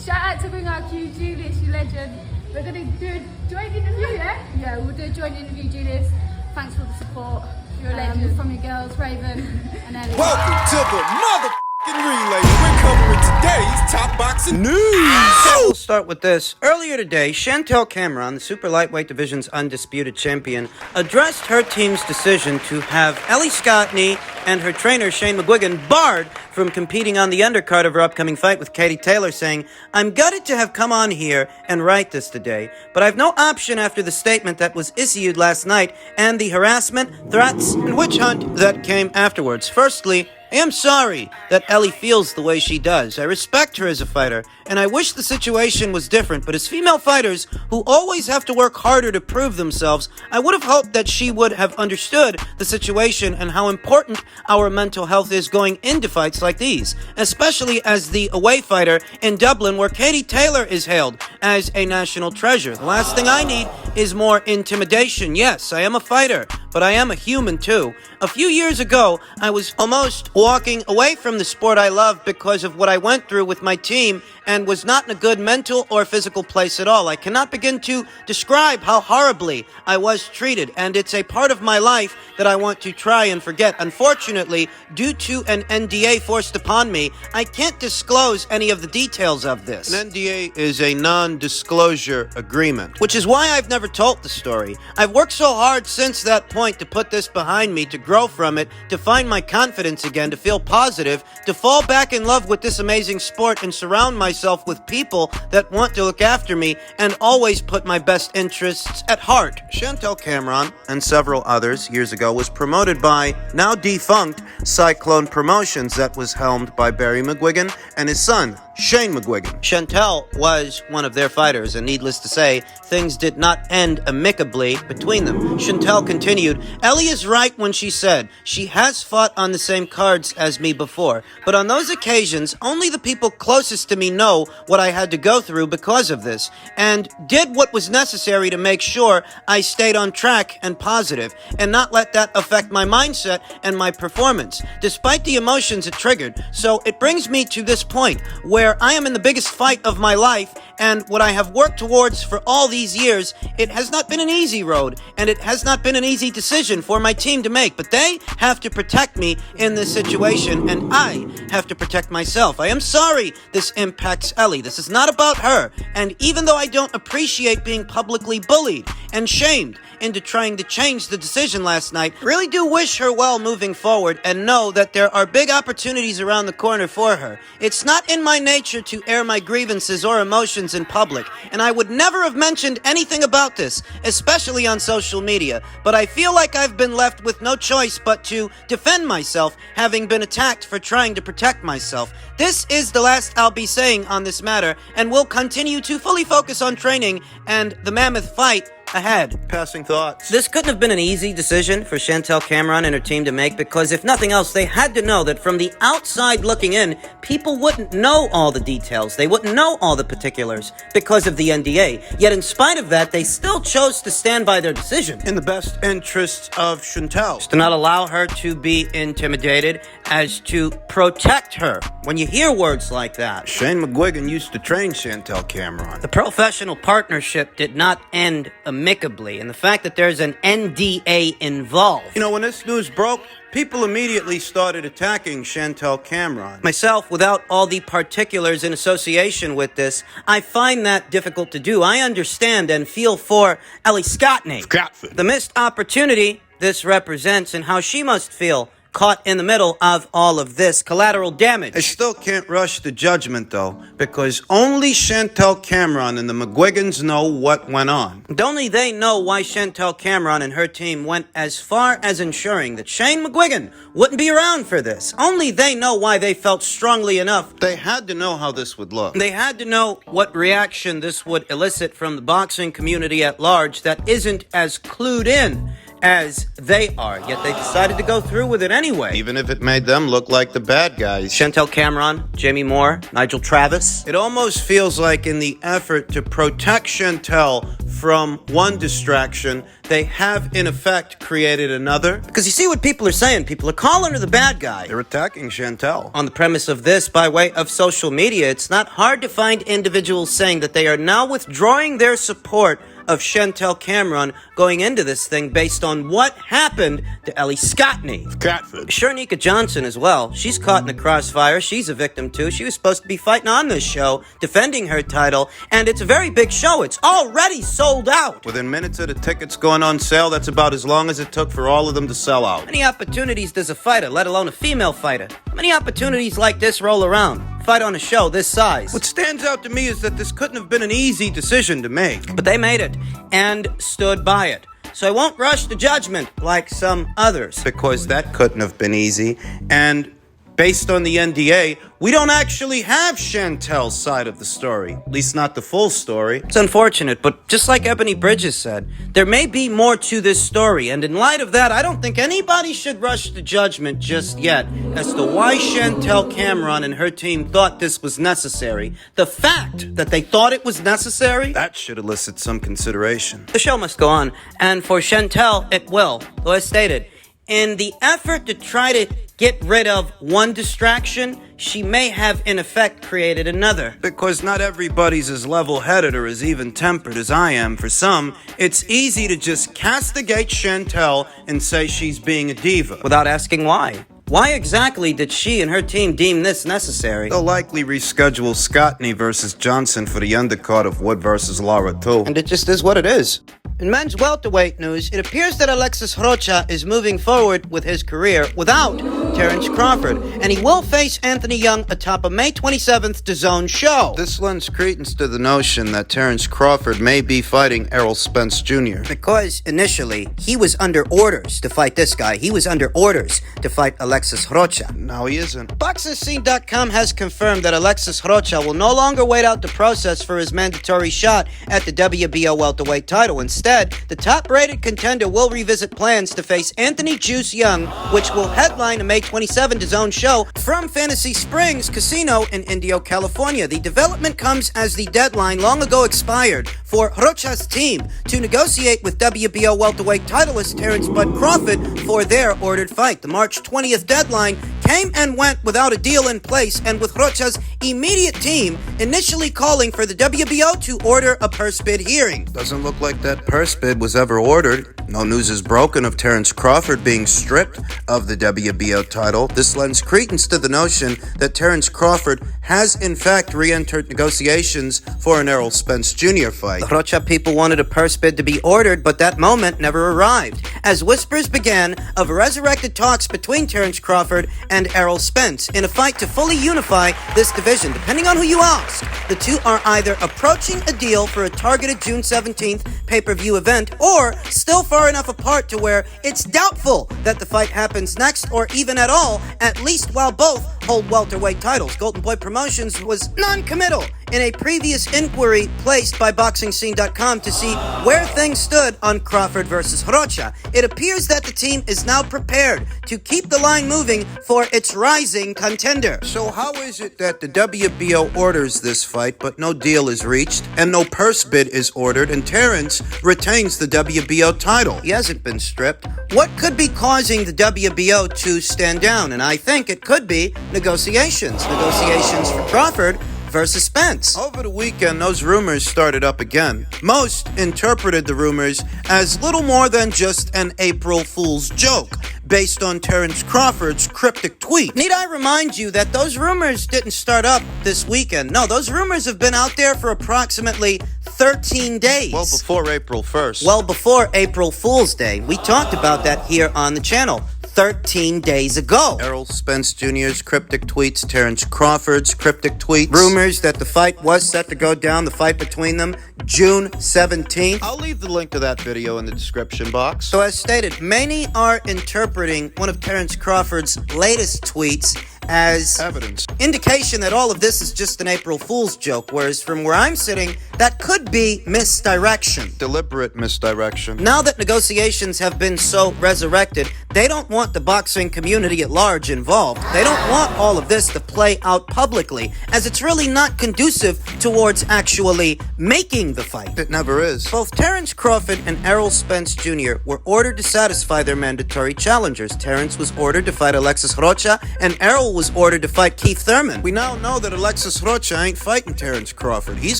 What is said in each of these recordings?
Shout out to Ring RQ, Julius, you legend. We're going to do a joint interview, yeah? Yeah, we'll do a joint interview, Julius. Thanks for the support. You're a legend. From your girls, Raven and Ellie. Welcome to the motherfucking relay. We're covering today's top boxing news. We'll start with this. Earlier today, Chantelle Cameron, the super lightweight division's undisputed champion, addressed her team's decision to have Ellie Scottney and her trainer Shane McGuigan barred from competing on the undercard of her upcoming fight with Katie Taylor, saying, "I'm gutted to have come on here and write this today, but I've no option after the statement that was issued last night and the harassment, threats, and witch hunt that came afterwards. Firstly, I am sorry that Ellie feels the way she does. I respect her as a fighter, and I wish the situation was different, but as female fighters who always have to work harder to prove themselves, I would have hoped that she would have understood the situation and how important our mental health is going into fights like these, especially as the away fighter in Dublin where Katie Taylor is hailed as a national treasure. The last thing I need is more intimidation. Yes, I am a fighter, but I am a human too. A few years ago, I was almost walking away from the sport I love because of what I went through with my team and was not in a good mental or physical place at all. I cannot begin to describe how horribly I was treated, and it's a part of my life that I want to try and forget. Unfortunately, due to an NDA forced upon me, I can't disclose any of the details of this. An NDA is a non-disclosure agreement, which is why I've never told the story. I've worked so hard since that point to put this behind me, to grow from it, to find my confidence again, to feel positive, to fall back in love with this amazing sport and surround myself with people that want to look after me and always put my best interests at heart. Chantelle Cameron and several others years ago was promoted by now defunct Cyclone Promotions that was helmed by Barry McGuigan and his son, Shane McGuigan. Chantelle was one of their fighters, and needless to say, things did not end amicably between them. Chantelle continued, "Ellie is right when she said she has fought on the same cards as me before, but on those occasions, only the people closest to me know what I had to go through because of this, and did what was necessary to make sure I stayed on track and positive, and not let that affect my mindset and my performance, despite the emotions it triggered. So it brings me to this point, where I am in the biggest fight of my life, and what I have worked towards for all these years. It has not been an easy road, and it has not been an easy decision for my team to make, but they have to protect me in this situation, and I have to protect myself. I am sorry this impacts Ellie. This is not about her, and even though I don't appreciate being publicly bullied and shamed into trying to change the decision last night, I really do wish her well moving forward and know that there are big opportunities around the corner for her. It's not in my nature to air my grievances or emotions in public, and I would never have mentioned anything about this, especially on social media, but I feel like I've been left with no choice but to defend myself, having been attacked for trying to protect myself. This is the last I'll be saying on this matter, and will continue to fully focus on training and the mammoth fight ahead." Passing thoughts. This couldn't have been an easy decision for Chantelle Cameron and her team to make, because if nothing else, they had to know that from the outside looking in, people wouldn't know all the details. They wouldn't know all the particulars because of the NDA. Yet in spite of that, they still chose to stand by their decision. In the best interests of Chantelle. To not allow her to be intimidated, as to protect her. When you hear words like that, Shane McGuigan used to train Chantelle Cameron. the professional partnership did not end amicably, and the fact that there's an NDA involved. You know, when this news broke, people immediately started attacking Chantelle Cameron. Myself, without all the particulars in association with this, I find that difficult to do. I understand and feel for Ellie Scottney. Crawford. The missed opportunity this represents and how she must feel caught in the middle of all of this collateral damage. I still can't rush the judgment, though, because only Chantelle Cameron and the McGuigans know what went on. And only they know why Chantelle Cameron and her team went as far as ensuring that Shane McGuigan wouldn't be around for this. Only they know why they felt strongly enough. They had to know how this would look. They had to know what reaction this would elicit from the boxing community at large that isn't as clued in as they are, yet they decided to go through with it anyway. Even if it made them look like the bad guys. Chantelle Cameron, Jamie Moore, Nigel Travis. It almost feels like in the effort to protect Chantelle from one distraction, they have in effect created another. Because you see what people are saying. People are calling her the bad guy. They're attacking Chantelle. On the premise of this, by way of social media, it's not hard to find individuals saying that they are now withdrawing their support of Chantelle Cameron going into this thing based on what happened to Ellie Scottney. Catford. Shernika Johnson as well. She's caught in the crossfire. She's a victim too. She was supposed to be fighting on this show, defending her title, and it's a very big show. It's already sold out. Within minutes of the tickets going on sale, that's about as long as it took for all of them to sell out. How many opportunities does a fighter, let alone a female fighter? How many opportunities like this roll around? Fight on a show this size. What stands out to me is that this couldn't have been an easy decision to make. But they made it and stood by it. So I won't rush to judgment like some others. Because that couldn't have been easy. And based on the NDA, we don't actually have Chantelle's side of the story. At least not the full story. It's unfortunate, but just like Ebony Bridges said, there may be more to this story. And in light of that, I don't think anybody should rush to judgment just yet as to why Chantelle Cameron and her team thought this was necessary. The fact that they thought it was necessary, that should elicit some consideration. The show must go on, and for Chantelle, it will. Though as stated, in the effort to try to get rid of one distraction, she may have in effect created another. Because not everybody's as level-headed or as even-tempered as I am. For some, it's easy to just castigate Chantelle and say she's being a diva. Without asking why. Why exactly did she and her team deem this necessary? They'll likely reschedule Scottney versus Johnson for the undercard of Wood versus Lara too. And it just is what it is. In men's welterweight news, it appears that Alexis Rocha is moving forward with his career without Terence Crawford, and he will face Anthony Young atop a May 27th DAZN show. This lends credence to the notion that Terence Crawford may be fighting Errol Spence Jr. Because initially, he was under orders to fight this guy. He was under orders to fight Alexis Rocha. Now he isn't. BoxingScene.com has confirmed that Alexis Rocha will no longer wait out the process for his mandatory shot at the WBO welterweight title. Instead, the top-rated contender will revisit plans to face Anthony Juice Young, which will headline a May 27 DAZN show from Fantasy Springs Casino in Indio, California. The development comes as the deadline long ago expired for Rocha's team to negotiate with WBO welterweight titleist Terence Bud Crawford for their ordered fight. The March 20th deadline came and went without a deal in place, and with Rocha's immediate team initially calling for the WBO to order a purse bid hearing. Doesn't look like that purse bid was ever ordered. No news is broken of Terence Crawford being stripped of the WBO title. This lends credence to the notion that Terence Crawford has in fact re-entered negotiations for an Errol Spence Jr. fight. The Rocha people wanted a purse bid to be ordered, but that moment never arrived, as whispers began of resurrected talks between Terence Crawford and Errol Spence in a fight to fully unify this division. Depending on who you ask, the two are either approaching a deal for a targeted June 17th pay-per-view event, or still far enough apart to where it's doubtful that the fight happens next or even at all, at least while both hold welterweight titles. Golden Boy Promotions was non-committal in a previous inquiry placed by BoxingScene.com to see where things stood on Crawford versus Rocha. It appears that the team is now prepared to keep the line moving for its rising contender. So how is it that the WBO orders this fight, but no deal is reached, and no purse bid is ordered, and Terence retains the WBO title? He hasn't been stripped. What could be causing the WBO to stand down? And I think it could be negotiations. Negotiations for Crawford versus Spence. Over the weekend, those rumors started up again. Most interpreted the rumors as little more than just an April Fool's joke based on Terence Crawford's cryptic tweet. Need I remind you that those rumors didn't start up this weekend? No, those rumors have been out there for approximately 13 days. Well before April 1st. Well before April Fool's Day. We talked about that here on the channel 13 days ago. Errol Spence Jr.'s cryptic tweets, Terence Crawford's cryptic tweets. Rumors that the fight was set to go down, the fight between them, June 17th. I'll leave the link to that video in the description box. So as stated, many are interpreting one of Terence Crawford's latest tweets as evidence. indication that all of this is just an April Fool's joke, whereas from where I'm sitting, that could be misdirection. Deliberate misdirection. Now that negotiations have been so resurrected, they don't want the boxing community at large involved. They don't want all of this to play out publicly, as it's really not conducive towards actually making the fight. It never is. Both Terence Crawford and Errol Spence Jr. were ordered to satisfy their mandatory challengers. Terence was ordered to fight Alexis Rocha, and Errol was ordered to fight Keith Thurman. We now know that Alexis Rocha ain't fighting Terence Crawford. He's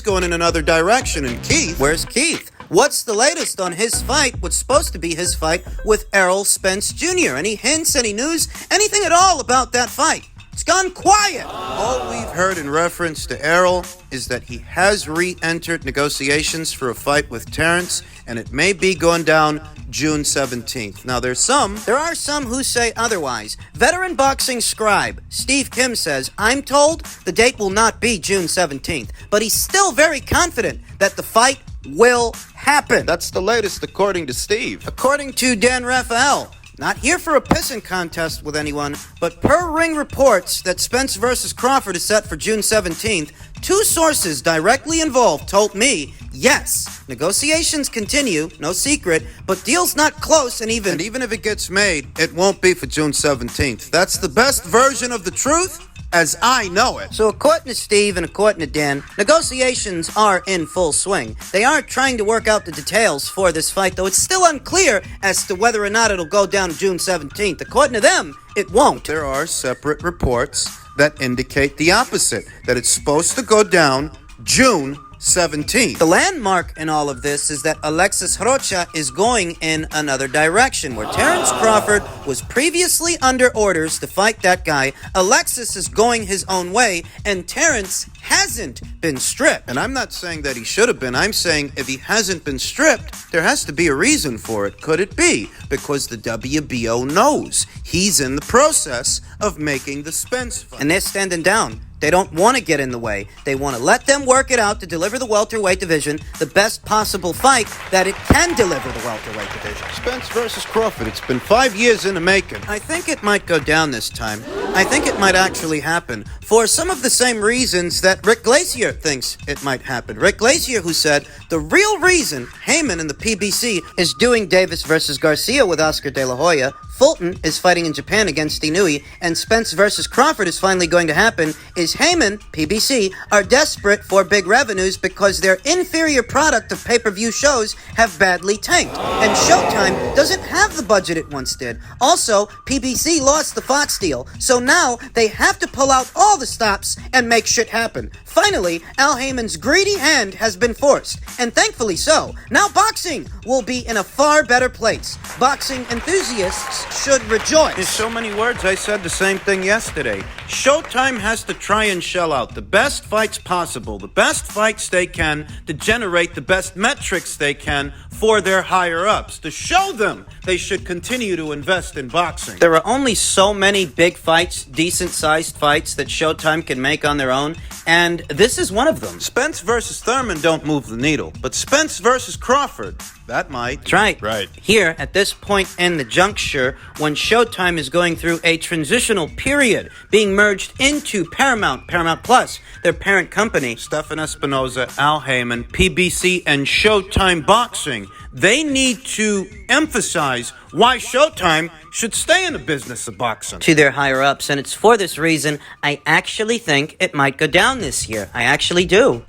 going in another direction, and Keith... Where's Keith? What's the latest on his fight, what's supposed to be his fight with Errol Spence Jr.? Any hints, any news, anything at all about that fight? It's gone quiet. All we've heard in reference to Errol is that he has re-entered negotiations for a fight with Terence, and it may be going down June 17th. Now, there are some who say otherwise. Veteran boxing scribe Steve Kim says, I'm told the date will not be June 17th, but he's still very confident that the fight will happen. That's the latest, according to Steve. According to Dan Raphael, not here for a pissing contest with anyone, but per Ring reports that Spence versus Crawford is set for June 17th, two sources directly involved told me, yes, negotiations continue, no secret, but deal's not close, and even if it gets made, it won't be for June 17th. That's the best version of the truth as I know it. So according to Steve and according to Dan, negotiations are in full swing. They are trying to work out the details for this fight, though it's still unclear as to whether or not it'll go down June 17th. According to them, it won't. There are separate reports that indicate the opposite, that it's supposed to go down June 17th. The landmark in all of this is that Alexis Rocha is going in another direction. Where Terence Crawford was previously under orders to fight that guy, Alexis is going his own way, and Terence hasn't been stripped. And I'm not saying that he should have been. I'm saying if he hasn't been stripped, there has to be a reason for it. Could it be because the WBO knows he's in the process of making the Spence fight? And they're standing down. They don't want to get in the way. They want to let them work it out to deliver the welterweight division the best possible fight that it can deliver the welterweight division. Spence versus Crawford. It's been 5 years in the making. I think it might go down this time. I think it might actually happen for some of the same reasons that Rick Glacier thinks it might happen. Rick Glacier, who said the real reason Heyman and the PBC is doing Davis versus Garcia with Oscar De La Hoya, Fulton is fighting in Japan against Inoue, and Spence versus Crawford is finally going to happen, is Heyman, PBC, are desperate for big revenues because their inferior product of pay-per-view shows have badly tanked, and Showtime doesn't have the budget it once did. Also, PBC lost the Fox deal, so now they have to pull out all the stops and make shit happen. Finally, Al Heyman's greedy hand has been forced, and thankfully so. Now boxing will be in a far better place. Boxing enthusiasts should rejoice. In so many words, I said the same thing yesterday. Showtime has to try and shell out the best fights possible, the best fights they can, to generate the best metrics they can for their higher-ups, to show them they should continue to invest in boxing. There are only so many big fights, decent-sized fights that Showtime can make on their own, and this is one of them. Spence versus Thurman don't move the needle, but Spence versus Crawford, that might. That's right. Right. Here, at this point in the juncture, when Showtime is going through a transitional period, being merged into Paramount Plus, their parent company, Stefan Espinoza, Al Heyman, PBC, and Showtime Boxing, they need to emphasize why Showtime should stay in the business of boxing. To their higher-ups, and it's for this reason I actually think it might go down this year. I actually do.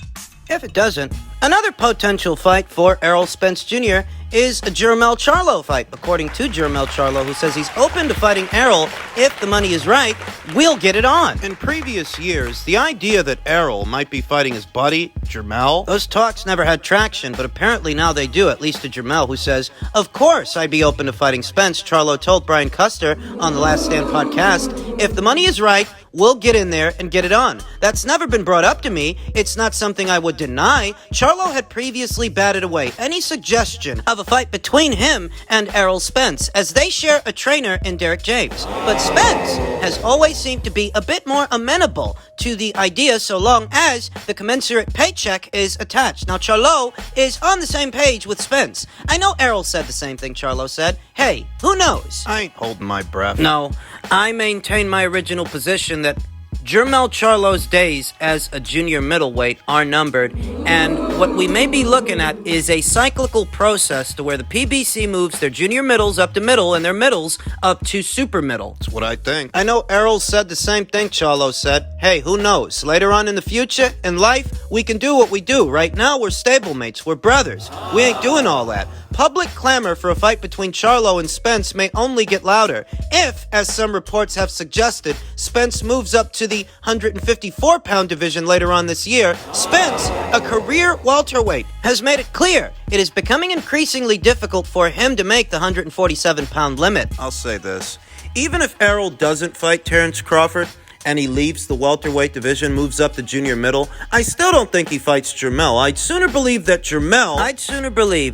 If it doesn't, another potential fight for Errol Spence Jr. is a Jermell Charlo fight. According to Jermell Charlo, who says he's open to fighting Errol if the money is right, we'll get it on. In previous years, the idea that Errol might be fighting his buddy, Jermell, those talks never had traction, but apparently now they do, at least to Jermell, who says, of course I'd be open to fighting Spence. Charlo told Brian Custer on the Last Stand podcast, if the money is right, we'll get in there and get it on. That's never been brought up to me. It's not something I would deny. Charlo had previously batted away any suggestion of a fight between him and Errol Spence, as they share a trainer in Derek James. But Spence has always seemed to be a bit more amenable to the idea so long as the commensurate paycheck is attached. Now, Charlo is on the same page with Spence. I know Errol said the same thing Charlo said. Hey, who knows? I ain't holding my breath. No, I maintain my original position that Jermell Charlo's days as a junior middleweight are numbered, and what we may be looking at is a cyclical process to where the PBC moves their junior middles up to middle and their middles up to super middle. That's what I think. I know Errol said the same thing Charlo said. Hey, who knows? Later on in the future, in life, we can do what we do. Right now, we're stablemates. We're brothers. We ain't doing all that. Public clamor for a fight between Charlo and Spence may only get louder if, as some reports have suggested, Spence moves up to the 154-pound division later on this year. Spence, a career welterweight, has made it clear it is becoming increasingly difficult for him to make the 147-pound limit. I'll say this. Even if Errol doesn't fight Terence Crawford, and he leaves the welterweight division, moves up to junior middle, I still don't think he fights Jermell. I'd sooner believe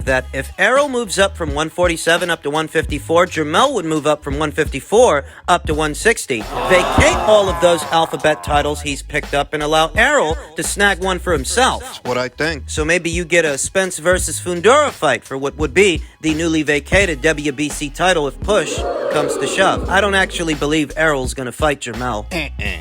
that if Errol moves up from 147 up to 154, Jermell would move up from 154 up to 160. Vacate all of those alphabet titles he's picked up and allow Errol to snag one for himself. That's what I think. So maybe you get a Spence versus Fundora fight for what would be the newly vacated WBC title if push comes to shove. I don't actually believe Errol's gonna fight Jermell.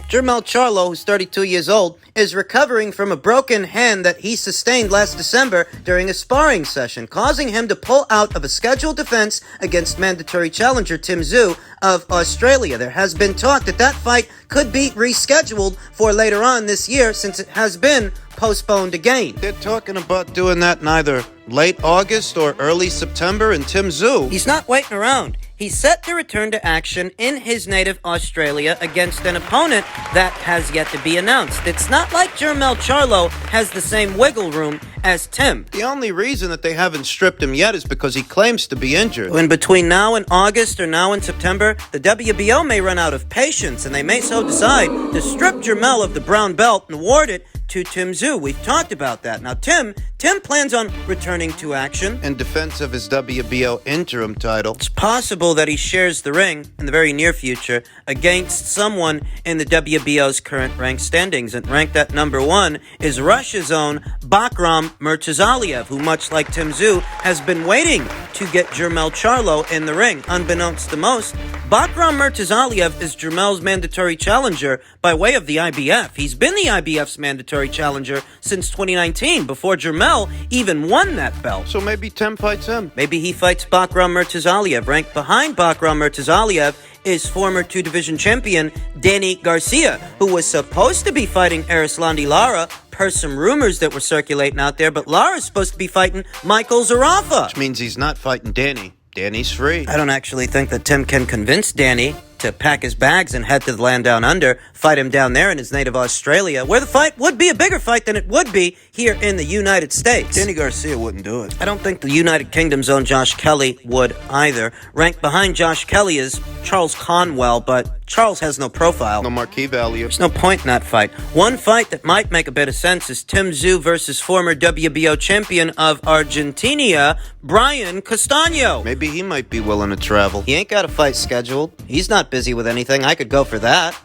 Jermell Charlo, who's 32 years old, is recovering from a broken hand that he sustained last December during a sparring session, causing him to pull out of a scheduled defense against mandatory challenger Tim Tszyu of Australia. There has been talk that that fight could be rescheduled for later on this year since it has been postponed again. They're talking about doing that in either late August or early September, and Tim Tszyu, He's not waiting around. He's set to return to action in his native Australia against an opponent that has yet to be announced. It's not like Jermell Charlo has the same wiggle room as Tim. the only reason that they haven't stripped him yet is because he claims to be injured. In between now and August or now and September, the WBO may run out of patience and they may so decide to strip Jermell of the brown belt and award it to Tim Tszyu. We've talked about that. Now, Tim plans on returning to action. In defense of his WBO interim title. It's possible that he shares the ring in the very near future against someone in the WBO's current rank standings. And ranked at number 1 is Russia's own Bakram Murtazaliev, who, much like Tim Tszyu, has been waiting to get Jermell Charlo in the ring. Unbeknownst to most, Bakram Murtazaliev is Jermell's mandatory challenger by way of the IBF. He's been the IBF's mandatory challenger since 2019, before Jermell even won that belt. So maybe Tim fights him. Maybe he fights Bakram Murtazaliev. Ranked behind Bakram Murtazaliev is former 2-division champion Danny Garcia, who was supposed to be fighting Arislandi Lara, per some rumors that were circulating out there, but Lara's supposed to be fighting Michael Zarafa. Which means he's not fighting Danny. Danny's free. I don't actually think that Tim can convince Danny to pack his bags and head to the land down under, fight him down there in his native Australia, where the fight would be a bigger fight than it would be here in the United States. Danny Garcia wouldn't do it. I don't think the United Kingdom's own Josh Kelly would either. Ranked behind Josh Kelly is Charles Conwell, but Charles has no profile. No marquee value. There's no point in that fight. One fight that might make a bit of sense is Tim Tszyu versus former WBO champion of Argentina, Brian Castaño. Maybe he might be willing to travel. He ain't got a fight scheduled. He's not busy with anything. I could go for that.